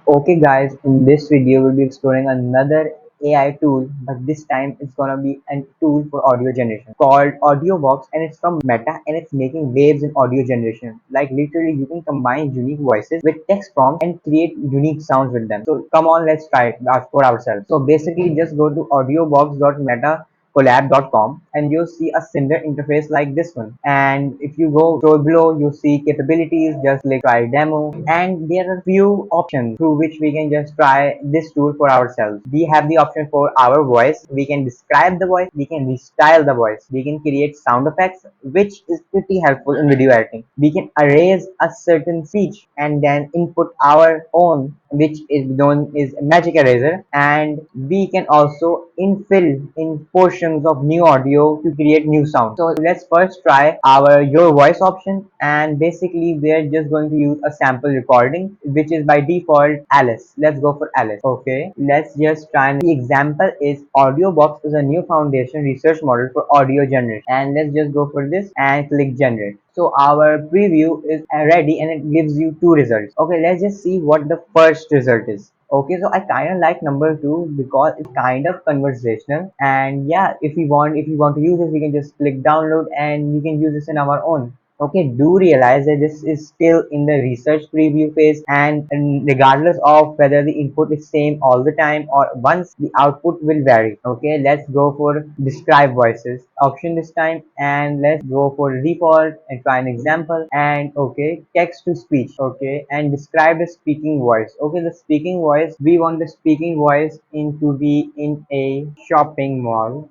Okay guys, in this video we'll be exploring another AI tool, but this time it's gonna be a tool for audio generation called AudioBox, and it's from Meta, and it's making waves in audio generation. Like literally you can combine unique voices with text prompts and create unique sounds with them. So come on, let's try it for ourselves. So basically just go to audiobox.metacollab.com and you'll see a similar interface like this one. And if you go scroll below, you see capabilities, just click try demo, and there are few options through which we can just try this tool for ourselves. We have the option for our voice, we can describe the voice, we can restyle the voice, we can create sound effects, which is pretty helpful in video editing. We can erase a certain speech and then input our own, which is known as magic eraser, and we can also infill in portions of new audio to create new sound. So let's first try our your voice option, and basically we're just going to use a sample recording which is by default Alice. Let's go for Alice. Okay, let's just try, and the example is AudioBox is a new foundation research model for audio generation, and let's just go for this and click generate. So our preview is ready and it gives you two results. Okay, let's just see what the first result is. Okay, so I kind of like number two because it's kind of conversational, and yeah, if we want to use this, we can just click download and we can use this in our own. Okay, do realize that this is still in the research preview phase, and regardless of whether the input is same all the time or once, the output will vary. Okay, let's go for describe voices option this time, and let's go for default and try an example. And okay, text to speech. Okay, and describe the speaking voice. Okay, the speaking voice, we want the speaking voice in to be in a shopping mall.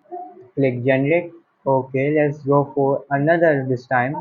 Click generate. Okay, let's go for another this time.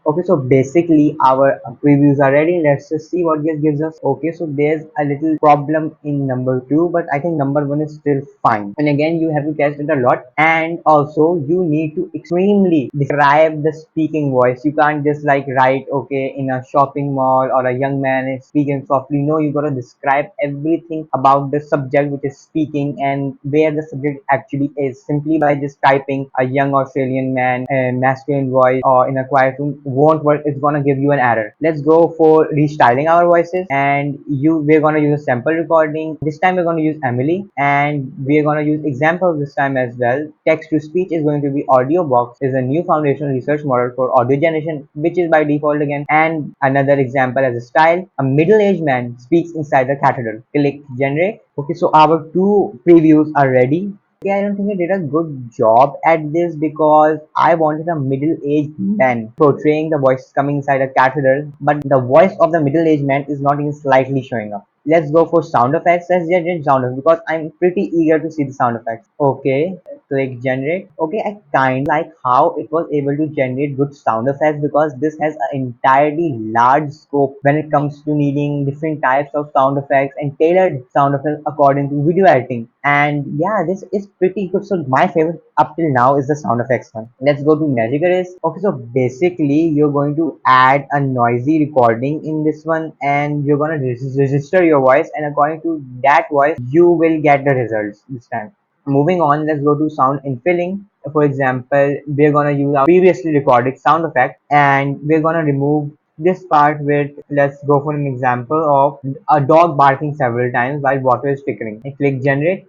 Okay, so basically our previews are ready. Let's just see what this gives us. Okay, so there's a little problem in number two, but I think number one is still fine. And again, you have to test it a lot, and also you need to extremely describe the speaking voice. You can't just like write, okay, in a shopping mall or a young man is speaking softly. No, you gotta describe everything about the subject which is speaking and where the subject actually is, simply by just typing a young Australian man, a masculine voice, or in a quiet room won't work. It's gonna give you an error. Let's go for restyling our voices, and we're gonna use a sample recording. This time we're gonna use Emily, and we're gonna use examples this time as well. Text to speech is going to be AudioBox is a new foundational research model for audio generation, which is by default again. And another example as a style, a middle-aged man speaks inside the cathedral. Click generate. Okay, so our two previews are ready. Okay, I don't think I did a good job at this because I wanted a middle-aged man portraying the voice coming inside a cathedral, but the voice of the middle-aged man is not even slightly showing up. Let's go for sound effects. Let's generate sound effects because I'm pretty eager to see the sound effects. Okay, click generate. Okay, I kind like how it was able to generate good sound effects because this has an entirely large scope when it comes to needing different types of sound effects and tailored sound effects according to video editing. And yeah, this is pretty good. So my favorite up till now is the sound effects one. Let's go to magic erase. Okay, so basically you're going to add a noisy recording in this one, and you're going to register your voice, and according to that voice you will get the results this time. Moving on, let's go to sound infilling. For example, we're gonna use our previously recorded sound effect, and we're gonna remove this part with, let's go for an example of a dog barking several times while water is trickling. And click generate.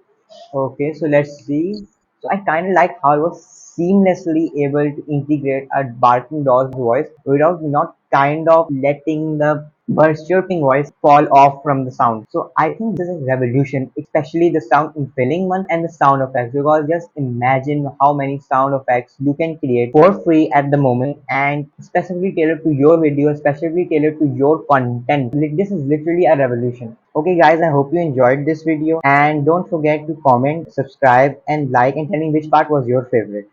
Okay, so let's see. So I kind of like how it was seamlessly able to integrate a barking dog's voice without not kind of letting the birds chirping voice fall off from the sound. So I think this is a revolution, especially the sound infilling one and the sound effects, because just imagine how many sound effects you can create for free at the moment, and specifically tailored to your video, specifically tailored to your content. Like, this is literally a revolution. Okay guys, I hope you enjoyed this video, and don't forget to comment, subscribe and like, and tell me which part was your favorite.